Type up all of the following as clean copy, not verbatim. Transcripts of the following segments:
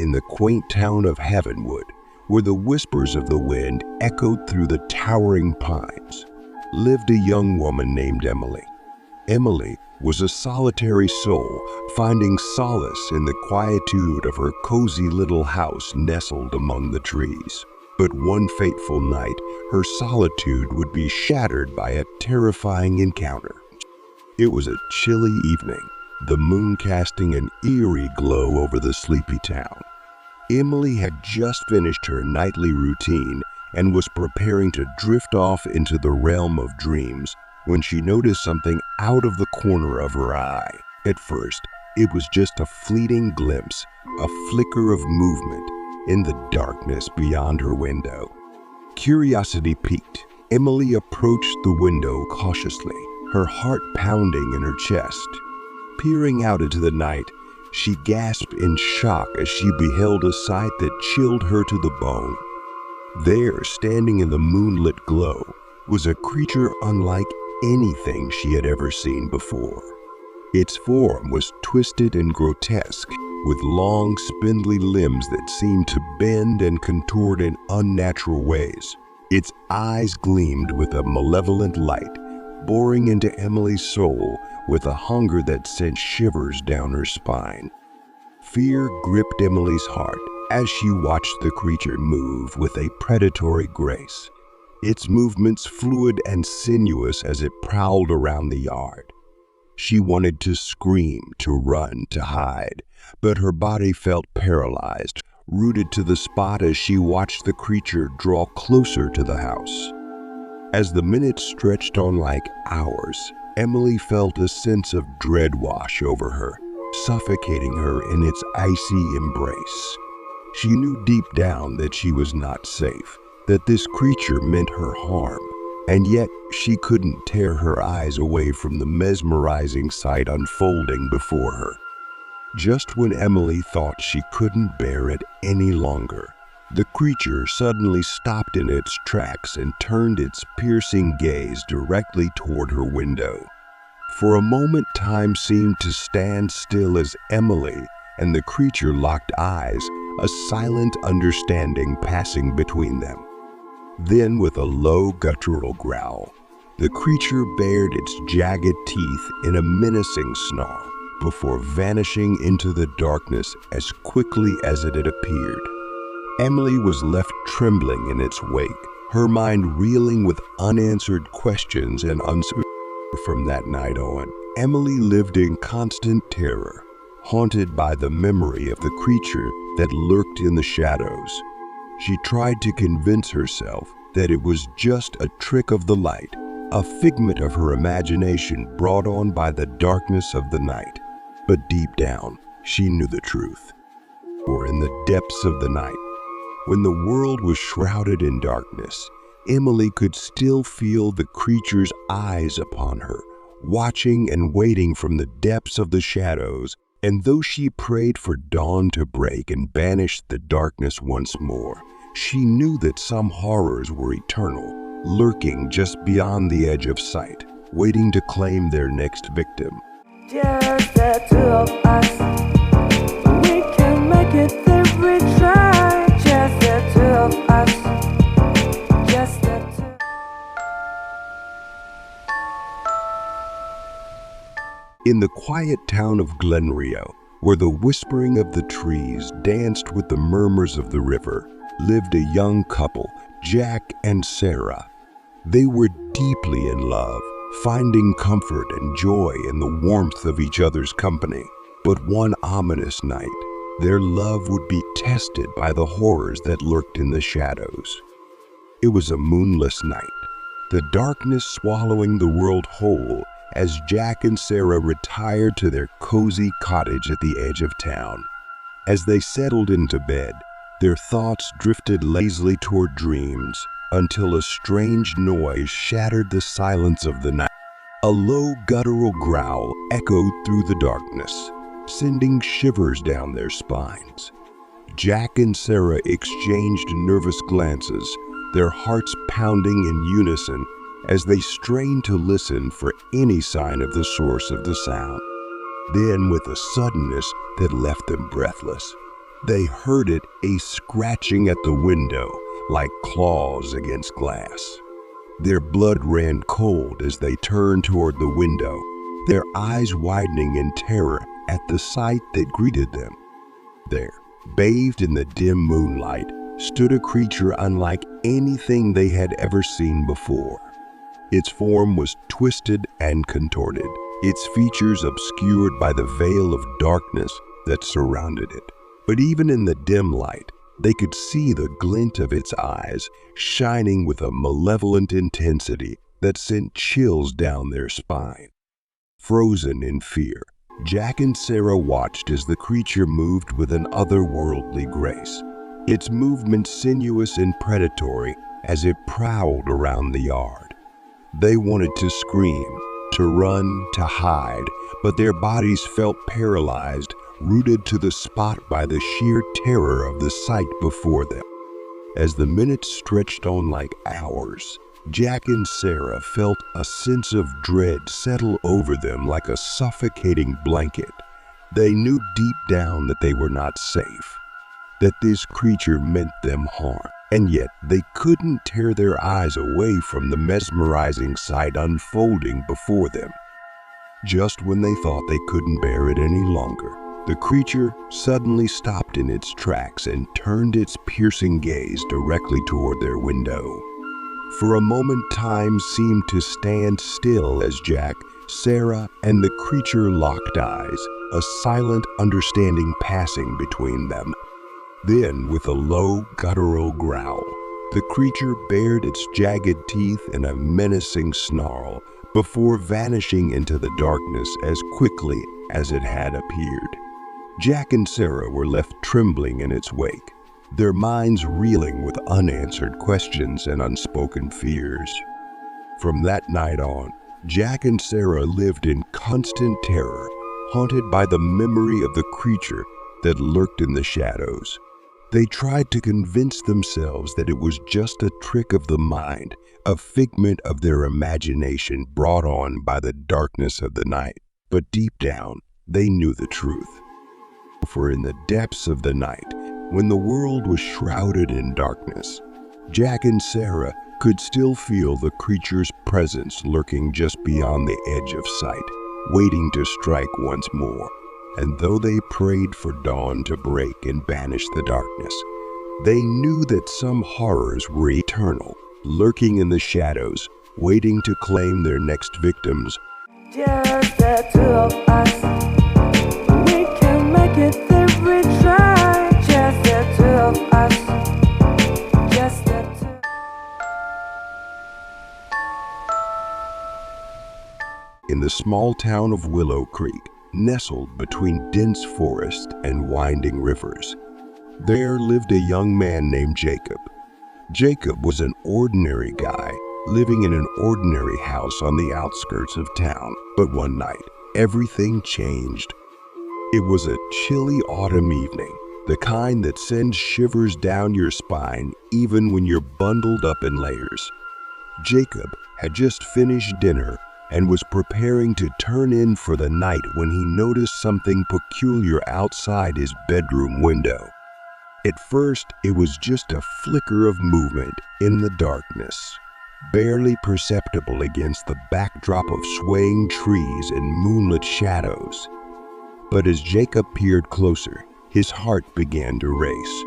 in the quaint town of Heavenwood, where the whispers of the wind echoed through the towering pines, lived a young woman named Emily. Emily was a solitary soul, finding solace in the quietude of her cozy little house nestled among the trees. But one fateful night, her solitude would be shattered by a terrifying encounter. It was a chilly evening, the moon casting an eerie glow over the sleepy town. Emily had just finished her nightly routine and was preparing to drift off into the realm of dreams when she noticed something out of the corner of her eye. At first, it was just a fleeting glimpse, a flicker of movement in the darkness beyond her window. Curiosity piqued. Emily approached the window cautiously, her heart pounding in her chest. Peering out into the night, she gasped in shock as she beheld a sight that chilled her to the bone. There, standing in the moonlit glow, was a creature unlike anything she had ever seen before. Its form was twisted and grotesque, with long, spindly limbs that seemed to bend and contort in unnatural ways. Its eyes gleamed with a malevolent light, boring into Emily's soul with a hunger that sent shivers down her spine. Fear gripped Emily's heart as she watched the creature move with a predatory grace, its movements fluid and sinuous as it prowled around the yard. She wanted to scream, to run, to hide, but her body felt paralyzed, rooted to the spot as she watched the creature draw closer to the house. As the minutes stretched on like hours, Emily felt a sense of dread wash over her, suffocating her in its icy embrace. She knew deep down that she was not safe, that this creature meant her harm, and yet she couldn't tear her eyes away from the mesmerizing sight unfolding before her. Just when Emily thought she couldn't bear it any longer, the creature suddenly stopped in its tracks and turned its piercing gaze directly toward her window. For a moment, time seemed to stand still as Emily and the creature locked eyes, a silent understanding passing between them. Then, with a low, guttural growl, the creature bared its jagged teeth in a menacing snarl before vanishing into the darkness as quickly as it had appeared. Emily was left trembling in its wake, her mind reeling with unanswered questions and uncertainty. From that night on, Emily lived in constant terror, haunted by the memory of the creature that lurked in the shadows. She tried to convince herself that it was just a trick of the light, a figment of her imagination brought on by the darkness of the night. But deep down, she knew the truth. For in the depths of the night, when the world was shrouded in darkness, Emily could still feel the creature's eyes upon her, watching and waiting from the depths of the shadows. And though she prayed for dawn to break and banish the darkness once more, she knew that some horrors were eternal, lurking just beyond the edge of sight, waiting to claim their next victim. Just the two of us, we can make it if we try. Just the two of us, just the two. In the quiet town of Glenrio, where the whispering of the trees danced with the murmurs of the river, lived a young couple, Jack and Sarah. They were deeply in love, finding comfort and joy in the warmth of each other's company. But one ominous night, their love would be tested by the horrors that lurked in the shadows. It was a moonless night, the darkness swallowing the world whole as Jack and Sarah retired to their cozy cottage at the edge of town. As they settled into bed, their thoughts drifted lazily toward dreams until a strange noise shattered the silence of the night. A low guttural growl echoed through the darkness, sending shivers down their spines. Jack and Sarah exchanged nervous glances, their hearts pounding in unison as they strained to listen for any sign of the source of the sound. Then, with a suddenness that left them breathless, They heard it, a scratching at the window, like claws against glass. Their blood ran cold as they turned toward the window, their eyes widening in terror at the sight that greeted them. There, bathed in the dim moonlight, stood a creature unlike anything they had ever seen before. Its form was twisted and contorted, its features obscured by the veil of darkness that surrounded it. But even in the dim light, they could see the glint of its eyes, shining with a malevolent intensity that sent chills down their spine. Frozen in fear, Jack and Sarah watched as the creature moved with an otherworldly grace, its movements sinuous and predatory as it prowled around the yard. They wanted to scream, to run, to hide, but their bodies felt paralyzed, rooted to the spot by the sheer terror of the sight before them. As the minutes stretched on like hours, Jack and Sarah felt a sense of dread settle over them like a suffocating blanket. They knew deep down that they were not safe, that this creature meant them harm, and yet they couldn't tear their eyes away from the mesmerizing sight unfolding before them. Just when they thought they couldn't bear it any longer, the creature suddenly stopped in its tracks and turned its piercing gaze directly toward their window. For a moment, time seemed to stand still as Jack, Sarah, and the creature locked eyes, a silent understanding passing between them. Then, with a low, guttural growl, the creature bared its jagged teeth in a menacing snarl before vanishing into the darkness as quickly as it had appeared. Jack and Sarah were left trembling in its wake, their minds reeling with unanswered questions and unspoken fears. From that night on, Jack and Sarah lived in constant terror, haunted by the memory of the creature that lurked in the shadows. They tried to convince themselves that it was just a trick of the mind, a figment of their imagination brought on by the darkness of the night. But deep down, they knew the truth. For in the depths of the night, when the world was shrouded in darkness, Jack and Sarah could still feel the creature's presence lurking just beyond the edge of sight, waiting to strike once more. And though they prayed for dawn to break and banish the darkness, they knew that some horrors were eternal, lurking in the shadows, waiting to claim their next victims. Just the two of us. We can make it if we try. Just the two of us. Just the two. In the small town of Willow Creek, nestled between dense forest and winding rivers, there lived a young man named Jacob. Jacob was an ordinary guy, living in an ordinary house on the outskirts of town. But one night, everything changed. It was a chilly autumn evening, the kind that sends shivers down your spine even when you're bundled up in layers. Jacob had just finished dinner and was preparing to turn in for the night when he noticed something peculiar outside his bedroom window. At first, it was just a flicker of movement in the darkness, barely perceptible against the backdrop of swaying trees and moonlit shadows. But as Jacob peered closer, his heart began to race.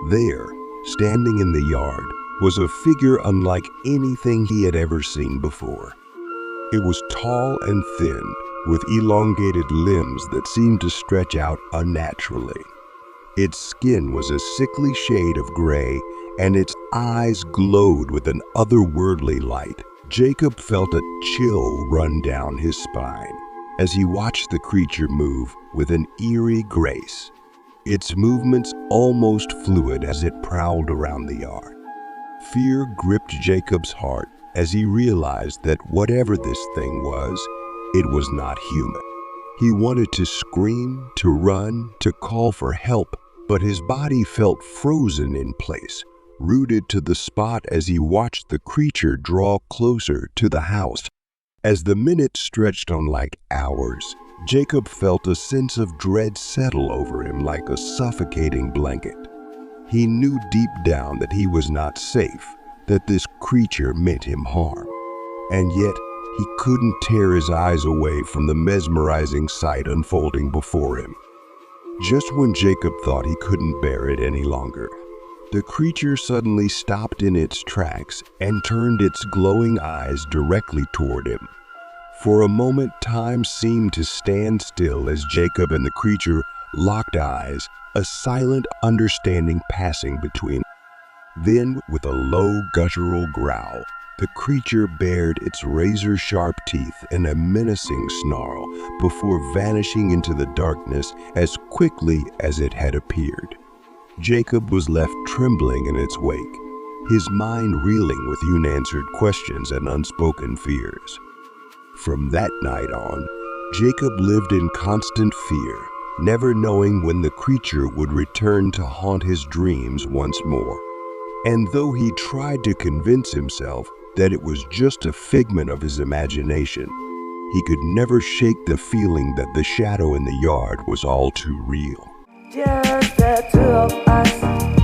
There, standing in the yard, was a figure unlike anything he had ever seen before. It was tall and thin, with elongated limbs that seemed to stretch out unnaturally. Its skin was a sickly shade of gray, and its eyes glowed with an otherworldly light. Jacob felt a chill run down his spine as he watched the creature move with an eerie grace, its movements almost fluid as it prowled around the yard. Fear gripped Jacob's heart as he realized that whatever this thing was, it was not human. He wanted to scream, to run, to call for help, but his body felt frozen in place, rooted to the spot as he watched the creature draw closer to the house. As the minutes stretched on like hours, Jacob felt a sense of dread settle over him like a suffocating blanket. He knew deep down that he was not safe, that this creature meant him harm. And yet, he couldn't tear his eyes away from the mesmerizing sight unfolding before him. Just when Jacob thought he couldn't bear it any longer, the creature suddenly stopped in its tracks and turned its glowing eyes directly toward him. For a moment, time seemed to stand still as Jacob and the creature locked eyes, a silent understanding passing between. Then, with a low, guttural growl, the creature bared its razor-sharp teeth in a menacing snarl before vanishing into the darkness as quickly as it had appeared. Jacob was left trembling in its wake, his mind reeling with unanswered questions and unspoken fears. From that night on, Jacob lived in constant fear, never knowing when the creature would return to haunt his dreams once more. And though he tried to convince himself that it was just a figment of his imagination, he could never shake the feeling that the shadow in the yard was all too real. Just the two of us.